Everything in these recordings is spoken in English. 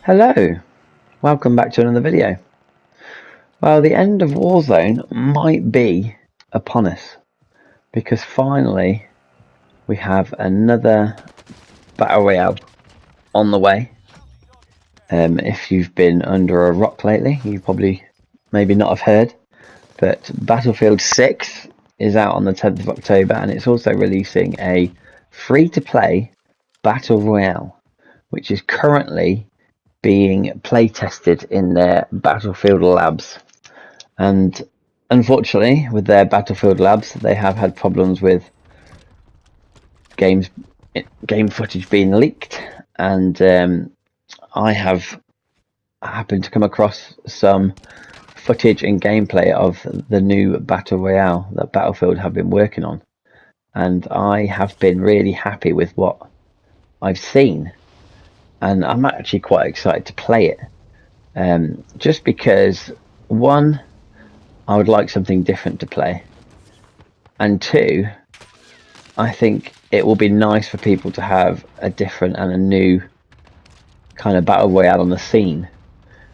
Hello, welcome back to another video. Well, the end of Warzone might be upon us because finally we have another Battle Royale on the way. If you've been under a rock lately, you probably maybe not have heard, but Battlefield 6 is out on the 10th of October and it's also releasing a free-to-play Battle Royale, which is currently being play tested in their Battlefield labs. And unfortunately, with their Battlefield labs, they have had problems with game footage being leaked, and I have happened to come across some footage and gameplay of the new Battle Royale that Battlefield have been working on, and I have been really happy with what I've seen, and I'm actually quite excited to play it, just because, one, I would like something different to play, and two, I think it will be nice for people to have a different and a new kind of battle royale on the scene.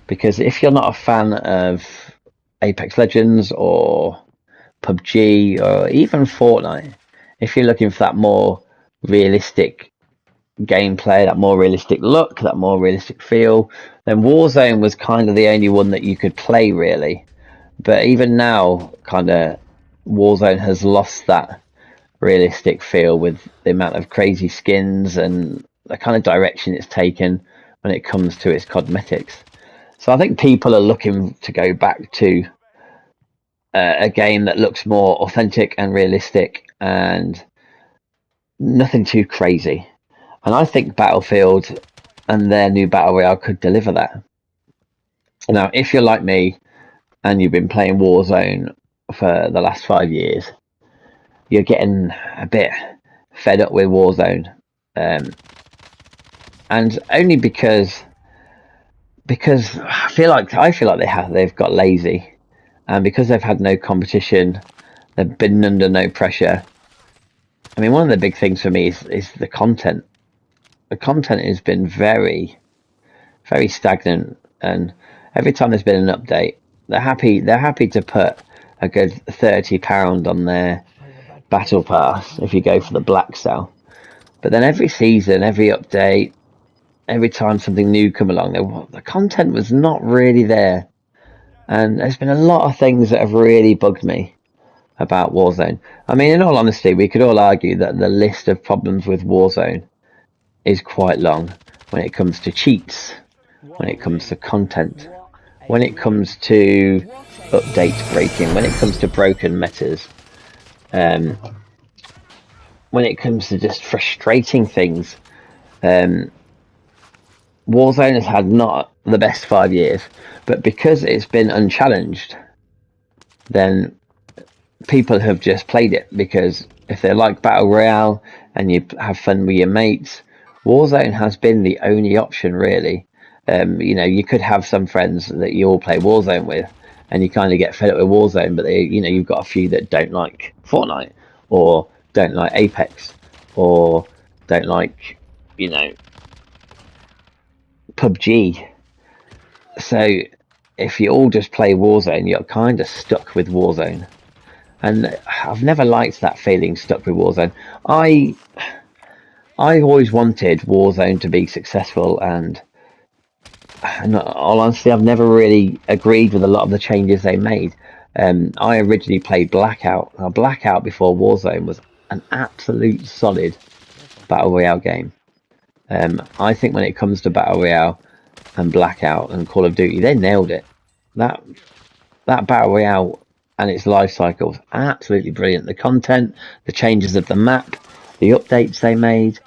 Because if you're not a fan of Apex Legends or PUBG or even Fortnite, if you're looking for that more realistic gameplay, that more realistic look, that more realistic feel, then Warzone was kind of the only one that you could play really. But even now, kind of Warzone has lost that realistic feel with the amount of crazy skins and the kind of direction it's taken when it comes to its cosmetics. So I think people are looking to go back to a game that looks more authentic and realistic and nothing too crazy. And I think Battlefield and their new Battle Royale could deliver that. Now, if you're like me and you've been playing Warzone for the last 5 years, you're getting a bit fed up with Warzone, and only because I feel like they've got lazy, and because they've had no competition, they've been under no pressure. I mean, one of the big things for me is the content. The content has been very, very stagnant, and every time there's been an update, they're happy to put a good £30 on their battle pass if you go for the black cell. But then every season, every update, every time something new come along, the content was not really there. And there's been a lot of things that have really bugged me about Warzone. I mean, in all honesty, we could all argue that the list of problems with Warzone is quite long when it comes to cheats, when it comes to content, when it comes to updates breaking, when it comes to broken metas, when it comes to just frustrating things. Warzone has had not the best 5 years, but because it's been unchallenged, then people have just played it, because if they like Battle Royale and you have fun with your mates, Warzone has been the only option really. You could have some friends that you all play Warzone with and you kind of get fed up with Warzone, but you've got a few that don't like Fortnite or don't like Apex or don't like PUBG. So if you all just play Warzone, you're kind of stuck with Warzone. And I've never liked that feeling, stuck with Warzone. I always wanted Warzone to be successful, and in all honesty, I've never really agreed with a lot of the changes they made. I originally played Blackout. Now, Blackout before Warzone was an absolute solid Battle Royale game. I think when it comes to Battle Royale and Blackout and Call of Duty, they nailed it. That Battle Royale and its life cycle was absolutely brilliant. The content, the changes of the map, the updates they made,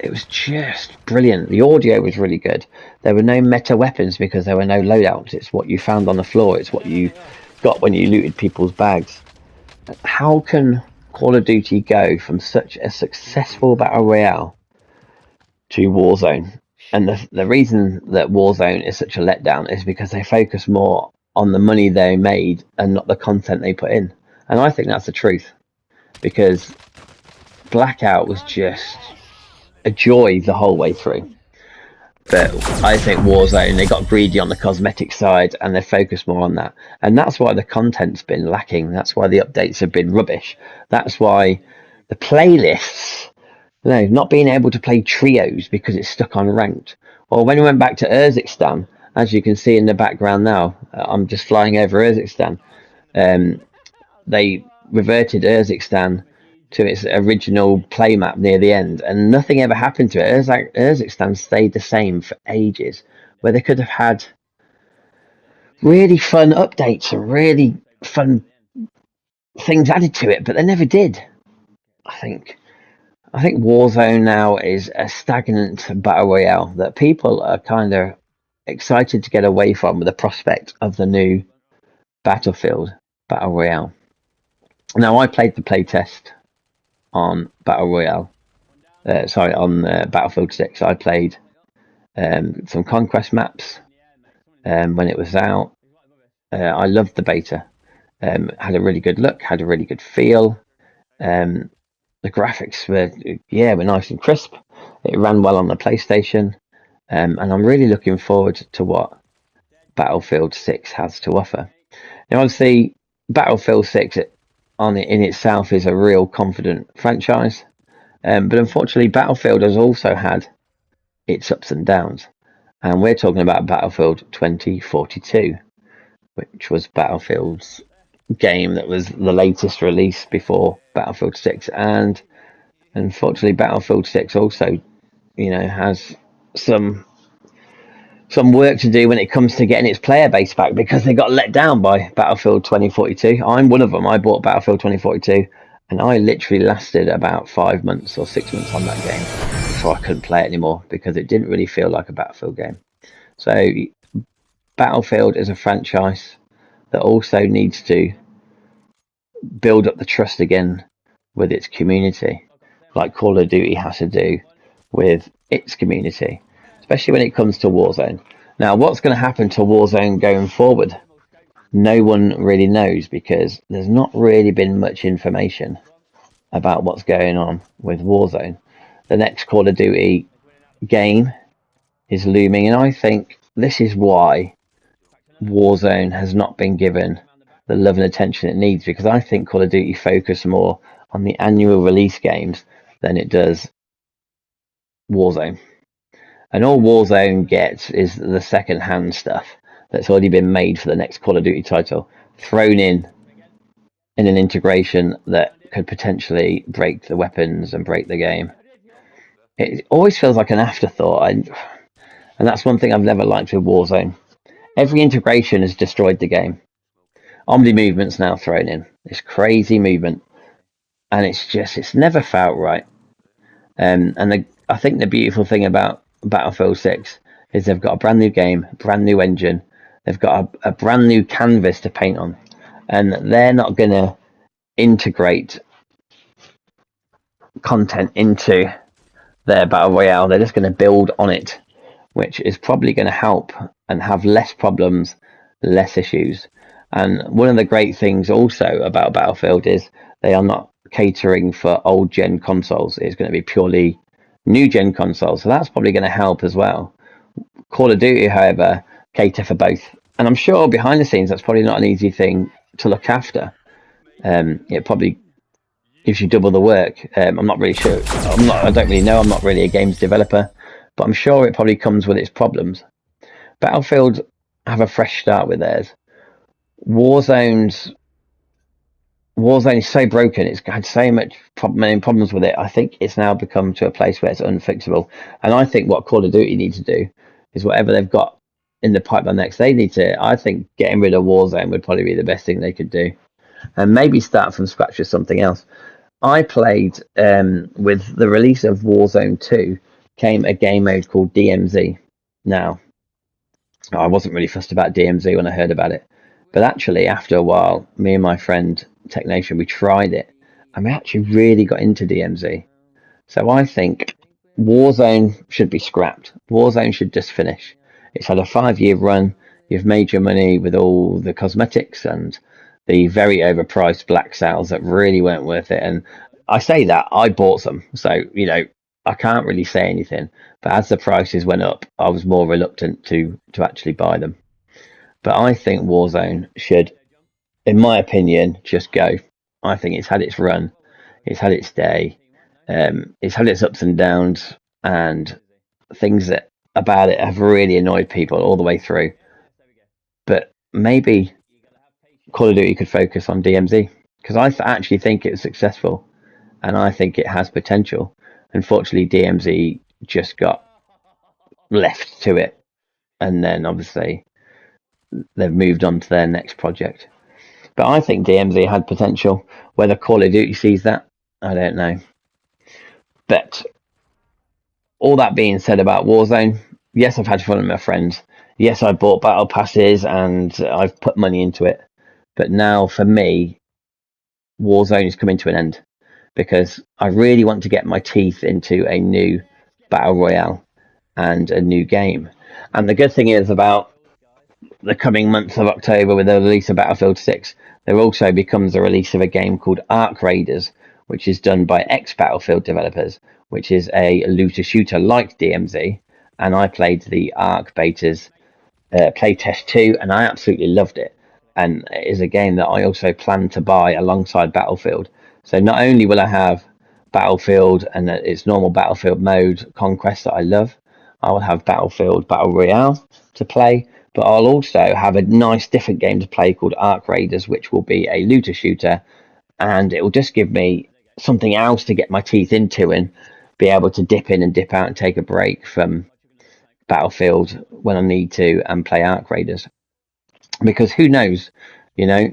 it was just brilliant. The audio was really good. There were no meta weapons because there were no loadouts. It's what you found on the floor. It's what you got when you looted people's bags. How can Call of Duty go from such a successful Battle Royale to Warzone? And the reason that Warzone is such a letdown is because they focus more on the money they made and not the content they put in. And I think that's the truth, because Blackout was just a joy the whole way through. But I think Warzone, they got greedy on the cosmetic side and they focused more on that. And that's why the content's been lacking. That's why the updates have been rubbish. That's why the playlists, not being able to play trios because it's stuck on ranked. Well, when we went back to Urzikstan, as you can see in the background now, I'm just flying over Urzikstan. They reverted Urzikstan to its original play map near the end, and nothing ever happened to it. Urzikstan stayed the same for ages, where they could have had really fun updates and really fun things added to it, but they never did. I think Warzone now is a stagnant battle royale that people are kind of excited to get away from with the prospect of the new Battlefield battle royale. Now, I played the playtest on battle royale. On Battlefield 6. I played some conquest maps when it was out. I loved the beta. Had a really good look, had a really good feel. The graphics were nice and crisp. It ran well on the PlayStation, and I'm really looking forward to what Battlefield 6 has to offer. Now, obviously, Battlefield 6 in itself is a real confident franchise, but unfortunately, Battlefield has also had its ups and downs, and we're talking about Battlefield 2042, which was Battlefield's game that was the latest release before Battlefield 6, and unfortunately Battlefield 6 also has some work to do when it comes to getting its player base back, because they got let down by Battlefield 2042. I'm one of them. I bought Battlefield 2042 and I literally lasted about 5 months or 6 months on that game before I couldn't play it anymore, because it didn't really feel like a Battlefield game. So Battlefield is a franchise that also needs to build up the trust again with its community, like Call of Duty has to do with its community, especially when it comes to Warzone. Now, what's going to happen to Warzone going forward? No one really knows, because there's not really been much information about what's going on with Warzone. The next Call of Duty game is looming, and I think this is why Warzone has not been given the love and attention it needs, because I think Call of Duty focus more on the annual release games than it does Warzone. And all Warzone gets is the second-hand stuff that's already been made for the next Call of Duty title, thrown in an integration that could potentially break the weapons and break the game. It always feels like an afterthought, and that's one thing I've never liked with Warzone. Every integration has destroyed the game. Omni movement's now thrown in. This crazy movement, and it's never felt right. I think the beautiful thing about Battlefield 6 is they've got a brand new game, brand new engine. They've got a brand new canvas to paint on, and they're not going to integrate content into their battle royale. They're just going to build on it, which is probably going to help and have less problems, less issues. And one of the great things also about Battlefield is they are not catering for old gen consoles. It's going to be purely new gen consoles, so that's probably going to help as well. Call of Duty, however, cater for both, and I'm sure behind the scenes that's probably not an easy thing to look after. It probably gives you double the work. I'm not really sure. I don't really know. I'm not really a games developer, but I'm sure it probably comes with its problems. Battlefield have a fresh start with theirs. Warzone is so broken. It's had so many problems with it. I think it's now become to a place where it's unfixable. And I think what Call of Duty need to do is whatever they've got in the pipeline next, they need to. I think getting rid of Warzone would probably be the best thing they could do, and maybe start from scratch with something else. I played with the release of Warzone 2 came a game mode called DMZ. Now, I wasn't really fussed about DMZ when I heard about it, but actually after a while, me and my friend Technation, we tried it, and we actually really got into DMZ. So I think Warzone should be scrapped. Warzone should just finish. It's had a 5-year run. You've made your money with all the cosmetics and the very overpriced black sales that really weren't worth it. And I say that, I bought some. So, I can't really say anything. But as the prices went up, I was more reluctant to actually buy them. But I think Warzone should, in my opinion, just go. I think it's had its run, it's had its day, it's had its ups and downs, and things that about it have really annoyed people all the way through. But maybe Call of Duty could focus on DMZ because actually think it's successful and I think it has potential. Unfortunately, DMZ just got left to it, and then obviously they've moved on to their next project. But I think DMZ had potential. Whether Call of Duty sees that, I don't know. But all that being said about Warzone, yes, I've had fun with my friends. Yes, I bought battle passes and I've put money into it. But now for me, Warzone is coming to an end because I really want to get my teeth into a new battle royale and a new game. And the good thing is about the coming month of October with the release of Battlefield 6, there also becomes the release of a game called Arc Raiders, which is done by ex-Battlefield developers, which is a looter shooter like DMZ. And I played the Arc betas playtest 2, and I absolutely loved it. And it is a game that I also plan to buy alongside Battlefield. So not only will I have Battlefield and its normal Battlefield mode, Conquest, that I love, I will have Battlefield Battle Royale to play, but I'll also have a nice different game to play called Arc Raiders, which will be a looter shooter, and it will just give me something else to get my teeth into and be able to dip in and dip out and take a break from Battlefield when I need to and play Arc Raiders. Because who knows, you know,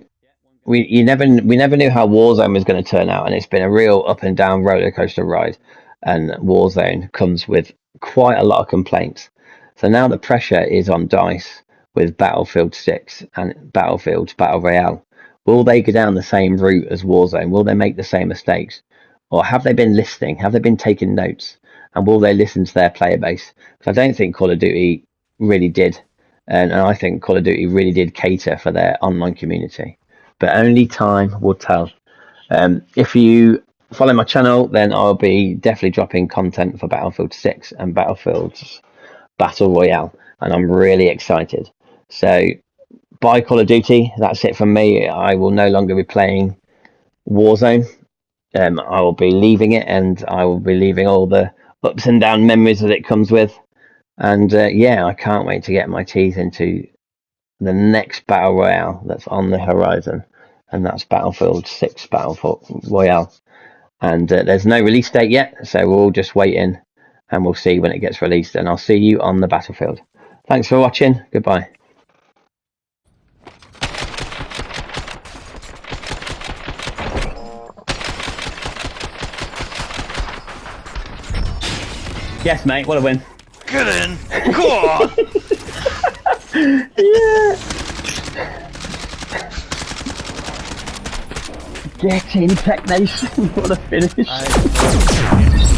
we never knew how Warzone was going to turn out, and it's been a real up and down roller coaster ride. And Warzone comes with quite a lot of complaints. So now the pressure is on DICE with Battlefield 6 and Battlefield's Battle Royale. Will they go down the same route as Warzone? Will they make the same mistakes? Or have they been listening? Have they been taking notes? And will they listen to their player base? Because I don't think Call of Duty really did. And I think Call of Duty really did cater for their online community. But only time will tell. If you follow my channel, then I'll be definitely dropping content for Battlefield 6 and Battlefield's Battle Royale. And I'm really excited. So, buy Call of Duty. That's it from me. I will no longer be playing Warzone. I will be leaving it, and I will be leaving all the ups and down memories that it comes with. And yeah, I can't wait to get my teeth into the next Battle Royale that's on the horizon, and that's Battlefield 6 Battle Royale. And there's no release date yet, so we're all just waiting, and we'll see when it gets released, and I'll see you on the battlefield. Thanks for watching. Goodbye. Yes, mate, what a win. Get in! Go on! Yeah! Get in, Tech Nation. What a finish.